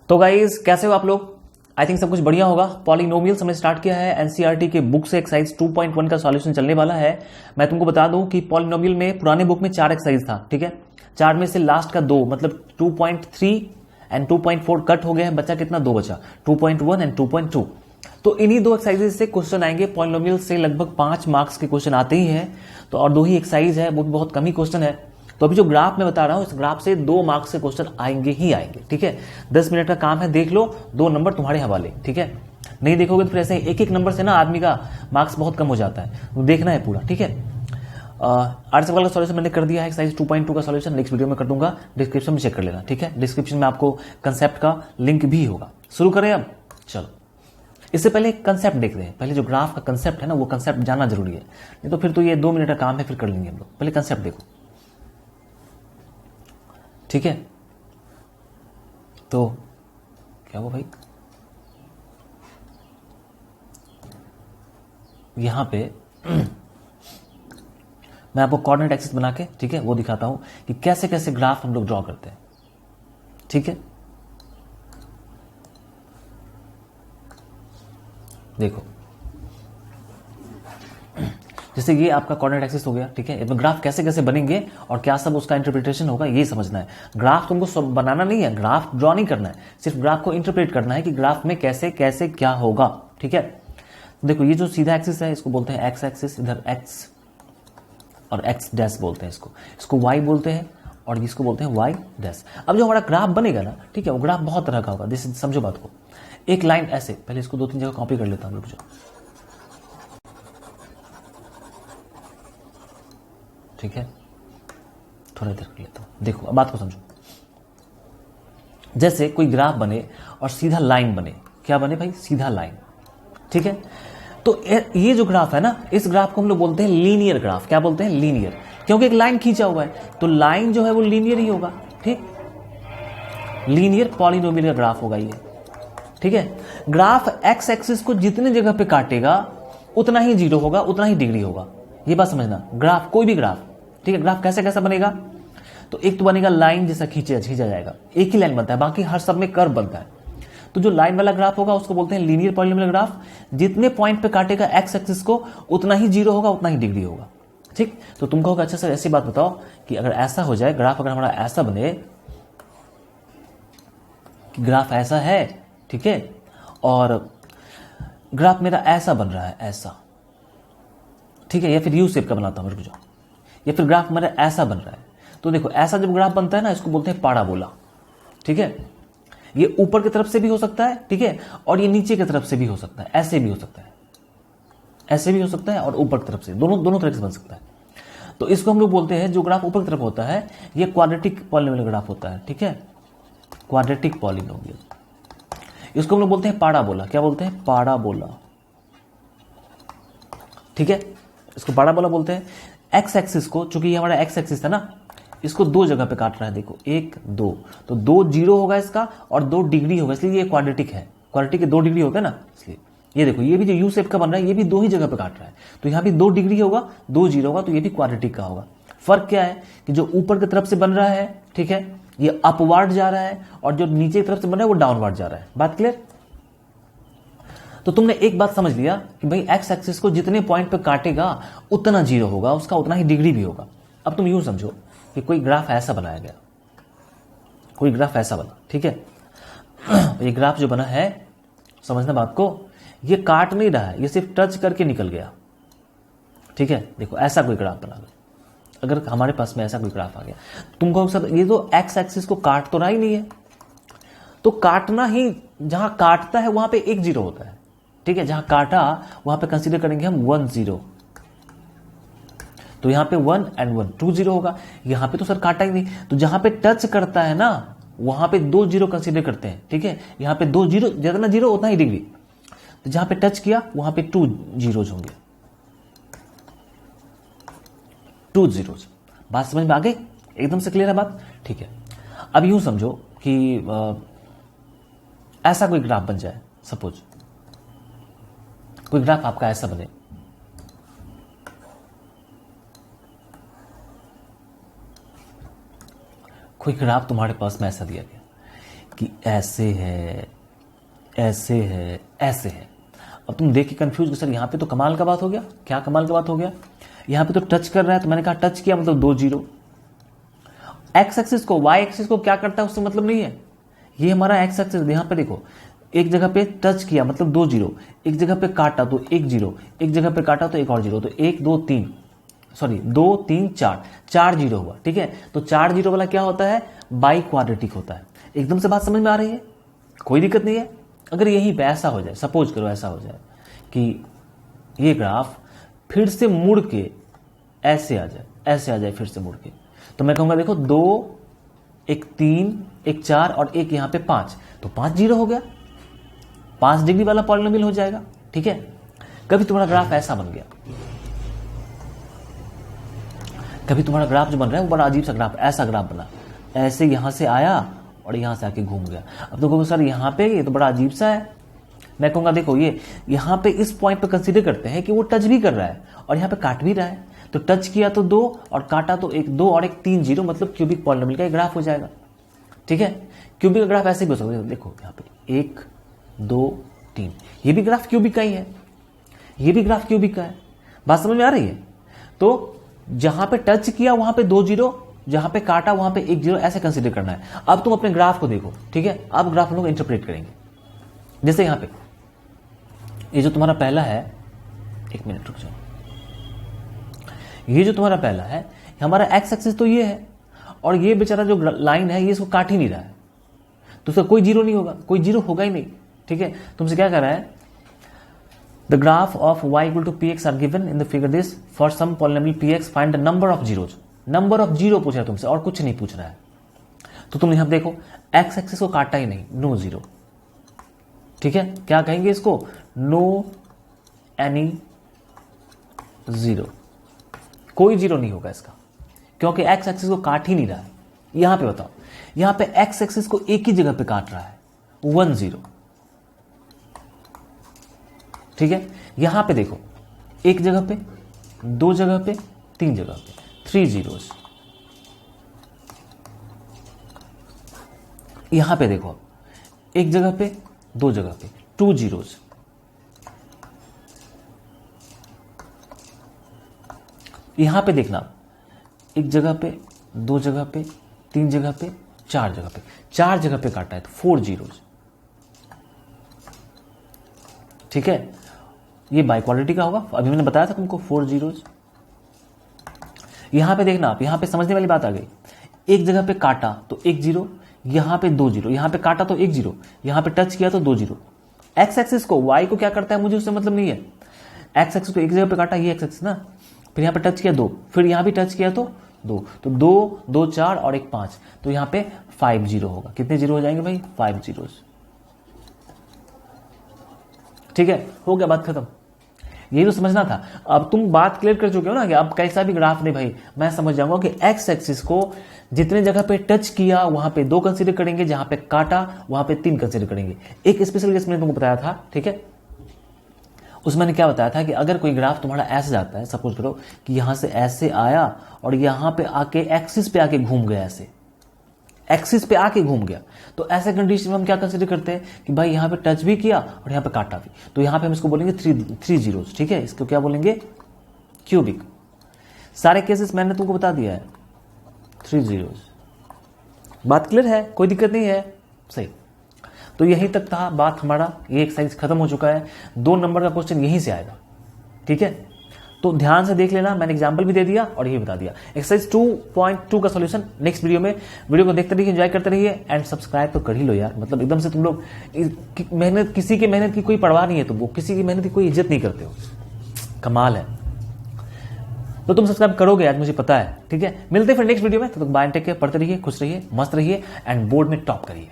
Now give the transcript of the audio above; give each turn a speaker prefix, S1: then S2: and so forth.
S1: तो गाइस कैसे हो आप लोग? आई थिंक सब कुछ बढ़िया होगा। पॉलिनोमियल्स हमने स्टार्ट किया है। एनसीईआरटी के बुक से एक्सरसाइज 2.1 का सॉल्यूशन चलने वाला है। मैं तुमको बता दूं कि पॉलिनोमियल में पुराने बुक में 4 एक्सरसाइज था, ठीक है। 4 में से लास्ट का 2 मतलब 2.3 एंड 2.4 कट हो गया है। बचा कितना? 2 बचा, 2.1 एंड 2.2। तो इन्हीं 2 एक्सरसाइजेज से क्वेश्चन आएंगे। पॉलिनोमियल से लगभग 5 मार्क्स के क्वेश्चन आते ही हैं। तो और 2 ही एक्सरसाइज है, वो भी बहुत कम ही क्वेश्चन है। तो अभी जो ग्राफ मैं बता रहा हूं, इस ग्राफ से 2 मार्क्स के क्वेश्चन आएंगे ही आएंगे, ठीक है। 10 मिनट का काम है, देख लो, 2 नंबर तुम्हारे हवाले, ठीक है। नहीं देखोगे तो फिर ऐसे एक एक नंबर से ना आदमी का मार्क्स बहुत कम हो जाता है। तो देखना है पूरा, ठीक है। आठ सवाल का सॉल्यूशन मैंने कर दिया है। एक्सरसाइज 2.2 का सॉल्यूशन नेक्स्ट वीडियो में कर दूंगा, डिस्क्रिप्शन में चेक कर लेना, ठीक है। डिस्क्रिप्शन में आपको कंसेप्ट का लिंक भी होगा। शुरू करें अब? चलो, इससे पहले कंसेप्ट देखते हैं। पहले जो ग्राफ का कंसेप्ट है ना, वो कंसेप्ट जानना जरूरी है, नहीं तो फिर तो ये 2 मिनट का काम है, फिर कर लेंगे हम लोग। पहले कंसेप्ट देखो, ठीक है। तो क्या हुआ भाई, यहां पे मैं आपको कोऑर्डिनेट एक्सिस बना के, ठीक है, वो दिखाता हूं कि कैसे कैसे ग्राफ हम लोग ड्रॉ करते हैं, ठीक है। देखो, जैसे ये आपका कोऑर्डिनेट एक्सिस हो गया, ठीक है। इसमें ग्राफ कैसे कैसे बनेंगे और क्या सब उसका इंटरप्रिटेशन होगा, ये समझना है। ग्राफ तुमको सब बनाना नहीं है, ग्राफ ड्रॉ नहीं करना है, सिर्फ ग्राफ को इंटरप्रेट करना है कि ग्राफ में कैसे कैसे क्या होगा, ठीक है। देखो, ये जो सीधा एक्सिस है इसको बोलते हैं एक्स एक्सिस, इधर एक्स और एक्स डैश बोलते हैं इसको वाई बोलते हैं, और इसको बोलते हैं वाई डैश। अब जो हमारा ग्राफ बनेगा ना, ठीक है, वो ग्राफ बहुत तरह का होगा। जैसे समझो बात को, एक लाइन ऐसे, पहले इसको 2-3 जगह कॉपी कर लेता हूं, रुक जाओ, ठीक है। थोड़ा देर कर लेता हूं। देखो, अब बात को समझो। जैसे कोई ग्राफ बने और सीधा लाइन बने, क्या बने भाई? सीधा लाइन, ठीक है। तो ये जो ग्राफ है ना, इस ग्राफ को हम लोग बोलते हैं लीनियर ग्राफ। क्या बोलते हैं? लीनियर, क्योंकि एक लाइन खींचा हुआ है, तो लाइन जो है वो लीनियर ही होगा, ठीक। लीनियर पॉलिनोमियल का ग्राफ होगा ये, ठीक है। ग्राफ एक्स एक्सिस को जितने जगह पे काटेगा उतना ही जीरो होगा, उतना ही डिग्री होगा। ये बात समझना। ग्राफ, कोई भी ग्राफ, ठीक है। ग्राफ कैसे कैसा बनेगा? तो एक तो बनेगा लाइन जैसा खींचा जाएगा, एक ही लाइन बनता है, बाकी हर सब में कर्व बनता है। तो जो लाइन वाला ग्राफ होगा उसको बोलते हैं लीनियर पॉलिनोमियल ग्राफ। जितने पॉइंट पे काटेगा एक्स एक्सिस को उतना ही जीरो होगा, उतना ही डिग्री होगा, ठीक। तो तुमको होगा अच्छा सर ऐसी बात बताओ कि अगर ऐसा हो जाए ग्राफ, अगर हमारा ऐसा बने कि ग्राफ ऐसा है, ठीक है, और ग्राफ मेरा ऐसा बन रहा है, ऐसा, ठीक है, या फिर यू शेप का बनाता हूं, रुक जाओ, या फिर ग्राफ मेरा ऐसा बन रहा है। तो देखो, ऐसा जब ग्राफ बनता है ना, इसको बोलते हैं पाराबोला, ठीक है। ये ऊपर की तरफ से भी हो सकता है, ठीक है, और ये नीचे की तरफ से भी हो सकता है, ऐसे भी हो सकता है, ऐसे भी हो सकता है, और ऊपर की तरफ से, दोनों तरह से बन सकता है। तो इसको हम लोग बोलते हैं, जो ग्राफ ऊपर की तरफ होता है ये क्वाड्रेटिक पॉलिनोमियल ग्राफ होता है, ठीक है, क्वाड्रेटिक पॉलिनोमियल। इसको हम लोग बोलते हैं पाराबोला। क्या बोलते हैं? पाराबोला, ठीक है। इसको पाराबोला बोलते हैं। एक्स एक्सिस को, चूंकि ये हमारा एक्स एक्सिस है ना, इसको 2 जगह पे काट रहा है। देखो, 1 2, तो 2 जीरो होगा इसका और 2 डिग्री होगा, इसलिए ये क्वाड्रेटिक है। क्वाड्रेटिक के 2 डिग्री होते हैं ना, इसलिए ये देखो, ये भी जो यू शेप का बन रहा है ये भी 2 ही जगह पे काट रहा है, तो यहां भी 2 डिग्री होगा, 2 जीरो होगा, तो ये भी क्वाड्रेटिक का होगा। फर्क क्या है कि जो ऊपर की तरफ से बन रहा है, ठीक है, ये अपवार्ड जा रहा है, और जो नीचे की तरफ से बन रहा है वो डाउनवर्ड जा रहा है। बात क्लियर? तो तुमने एक बात समझ लिया कि भाई एक्स एक्सिस को जितने पॉइंट पे काटेगा उतना जीरो होगा, उसका उतना ही डिग्री भी होगा। अब तुम यूं समझो कि कोई ग्राफ ऐसा बनाया गया, कोई ग्राफ ऐसा बना, ठीक है। ये ग्राफ जो बना है, समझना बात को, ये काट नहीं रहा है, ये सिर्फ टच करके निकल गया, ठीक है। देखो, ऐसा कोई ग्राफ बना गया, अगर हमारे पास में ऐसा कोई ग्राफ आ गया, तुमको सर ये तो एक्स एक्सिस को काट तो रहा ही नहीं है, तो काटना ही, जहां काटता है वहां पे 1 जीरो होता है, ठीक है। जहां काटा वहां पे कंसीडर करेंगे हम 1 0, तो यहां पे 1 एंड 1 2 जीरो होगा। यहां पे तो सर काटा ही नहीं, तो जहां पे टच करता है ना वहां पे 2 जीरो कंसीडर करते हैं, ठीक है। यहां पे 2 जीरो, जितना जीरो उतना ही डिग्री, तो जहां पे टच किया वहां पे 2 जीरोज होंगे, 2 जीरोज। बात समझ में आ गई? एकदम से क्लियर है बात, ठीक है। अब यूं समझो कि ऐसा कोई ग्राफ बन जाए, सपोज कोई ग्राफ आपका ऐसा बने, कोई ग्राफ तुम्हारे पास में ऐसा दिया गया कि ऐसे है, ऐसे है, ऐसे है। अब तुम देख के कंफ्यूज हो, सर यहाँ पे तो कमाल का बात हो गया। क्या कमाल का बात हो गया? यहाँ पे तो टच कर रहा है, तो मैंने कहा टच किया मतलब 2 जीरो। एक्स एक्सिस को, वाई एक्सिस को क्या करता है उससे मतलब नहीं है। ये हमारा एक्स एक्सिस, यहाँ पे देखो, एक जगह पे टच किया मतलब 2 जीरो, एक जगह पे काटा तो 1 जीरो, एक जगह पे काटा तो एक और जीरो, तो 1 2 3 सॉरी 2 3 4, 4 जीरो हुआ। ठीक है, तो 4 जीरो वाला क्या होता है? बाई क्वाड्रेटिक होता है। एकदम से बात समझ में आ रही है, कोई दिक्कत नहीं है। अगर यहीं पे ऐसा हो जाए, सपोज करो ऐसा हो जाए कि ये ग्राफ फिर से मुड़ के ऐसे आ जाए, ऐसे आ जाए फिर से मुड़ के, तो मैं कहूंगा देखो 2 1 3 1 4 और एक यहां पे 5, तो 5 जीरो हो गया, 5 डिग्री वाला पॉलिनोमियल हो जाएगा। ठीक है, कभी तुम्हारा ग्राफ ऐसा बन गया, कभी तुम्हारा ग्राफ जो बन रहा है वो बड़ा अजीब सा ग्राफ, ऐसा ग्राफ बना, ऐसे यहां से आया और यहां से आके घूम गया। अब तो सर यहां पे ये तो बड़ा अजीब सा है। मैं कहूंगा देखो ये यहां पे इस पॉइंट पे कंसीडर करते हैं कि वो टच भी कर रहा है और यहां पे काट भी रहा है, तो टच किया तो 2 और काटा तो 1, 2 और 1 3 जीरो, मतलब क्यूबिक पॉलिनोमियल का ग्राफ हो जाएगा। ठीक है, क्यूबिक का ग्राफ ऐसे भी हो सकता है। देखो यहाँ पे 1 2 3, ये भी ग्राफ क्यूबिक का ही है, ये भी ग्राफ क्यूबिक का है। बात समझ में आ रही है? तो जहां पे टच किया वहां पे 2 जीरो, जहां पे काटा वहां पे 1 जीरो, ऐसे कंसीडर करना है। अब तुम अपने ग्राफ को देखो। ठीक है, अब ग्राफ हम लोग इंटरप्रेट करेंगे। जैसे यहां पे ये जो तुम्हारा पहला है, 1 मिनट रुक जाओ, ये जो तुम्हारा पहला है, हमारा एक्स एक्सिस तो ये है, और ये बेचारा जो लाइन है ये इसको काट ही नहीं रहा है, तो उसका कोई जीरो नहीं होगा, कोई जीरो होगा ही नहीं। ठीक है, तुमसे क्या कर रहा है? The graph of y equal to P X are given in the figure this for some polynomial P X find the number of zeros. Number of zero पूछ रहा है तुमसे और कुछ नहीं पूछ रहा है। तो तुम यहां देखो एक्स एक्सिस को काटा ही नहीं, नो जीरो। ठीक है, क्या कहेंगे इसको? नो एनी जीरो, कोई जीरो नहीं होगा इसका, क्योंकि एक्स एक्सिस को काट ही नहीं रहा है। यहां पे बताओ, यहां पे एक्स एक्सिस को एक ही जगह पे काट रहा है, 1 0। ठीक है, यहां पे देखो, एक जगह पे, 2 जगह पे, 3 जगह पे, 3 जीरोस। यहां पे देखो, एक जगह पे, 2 जगह पे, 2 जीरोस। यहां पे देखना, एक जगह पे, 2 जगह पे, 3 जगह पे, 4 जगह पे, 4 जगह पे काटा है तो 4 जीरोस। ठीक है, ये बाई क्वालिटी का होगा, अभी मैंने बताया था तुमको 4 जीरोस। यहां पे देखना आप, यहां पे समझने वाली बात आ गई, एक जगह पे काटा तो 1 जीरो, यहां पे 2 जीरो, यहां पे काटा तो 1 जीरो, यहां पे टच किया तो 2 जीरो। एक्स एक्सिस को, वाई को क्या करता है मुझे उससे मतलब नहीं है। एक्स एक्सिस को एक जगह पे काटा, ये एक्स एक्सिस ना, फिर यहां पे टच किया 2, फिर यहां भी टच किया तो 2, तो 2 2 4 और 1 5, तो यहां पे 5 जीरो होगा। कितने जीरो हो जाएंगे भाई? 5 जीरोस। ठीक है, हो गया, बात खत्म। यही तो समझना था। अब तुम बात क्लियर कर चुके हो ना कि अब कैसा भी ग्राफ नहीं भाई, मैं समझ जाऊंगा कि एक्स एक्सिस को जितने जगह पे टच किया वहां पे 2 कंसीडर करेंगे, जहां पे काटा वहां पे 3 कंसीडर करेंगे। एक स्पेशल केस मैंने तुमको बताया था, ठीक है, उसमें मैंने क्या बताया था कि अगर कोई ग्राफ तुम्हारा ऐसे जाता है, सपोज करो कि यहां से ऐसे आया और यहां पे आके एक्सिस पे आके घूम गया, ऐसे एक्सिस पे आके घूम गया, तो ऐसे कंडीशन में हम क्या कंसीडर करते हैं कि भाई यहां पे टच भी किया और यहां पे काटा भी, तो यहां पे हम इसको बोलेंगे 3 जीरोस। ठीक है, इसको क्या बोलेंगे? क्यूबिक। सारे केसेस मैंने तुमको बता दिया है, 3 जीरोस। बात क्लियर है? कोई दिक्कत नहीं है? सही। तो यहीं तक था बात हमारा, ये एक्सरसाइज खत्म हो चुका है। 2 नंबर का क्वेश्चन यहीं से आएगा। ठीक है, तो ध्यान से देख लेना, मैंने एग्जाम्पल भी दे दिया और ये बता दिया। एक्सरसाइज 2.2 का सॉल्यूशन नेक्स्ट वीडियो में। वीडियो को देखते रहिए, एंजॉय करते रहिए एंड सब्सक्राइब तो कर ही लो यार। मतलब एकदम से तुम लोग मेहनत, किसी की मेहनत की कोई परवाह नहीं है, तुम वो किसी की मेहनत की कोई इज्जत नहीं करते हो, कमाल है। तो तुम सब्सक्राइब करोगे आज, मुझे पता है। ठीक है, मिलते हैं फिर नेक्स्ट वीडियो में। तो बाय, टेक केयर, पढ़ते रहिए, खुश रहिए, मस्त रहिए एंड बोर्ड में टॉप करिए।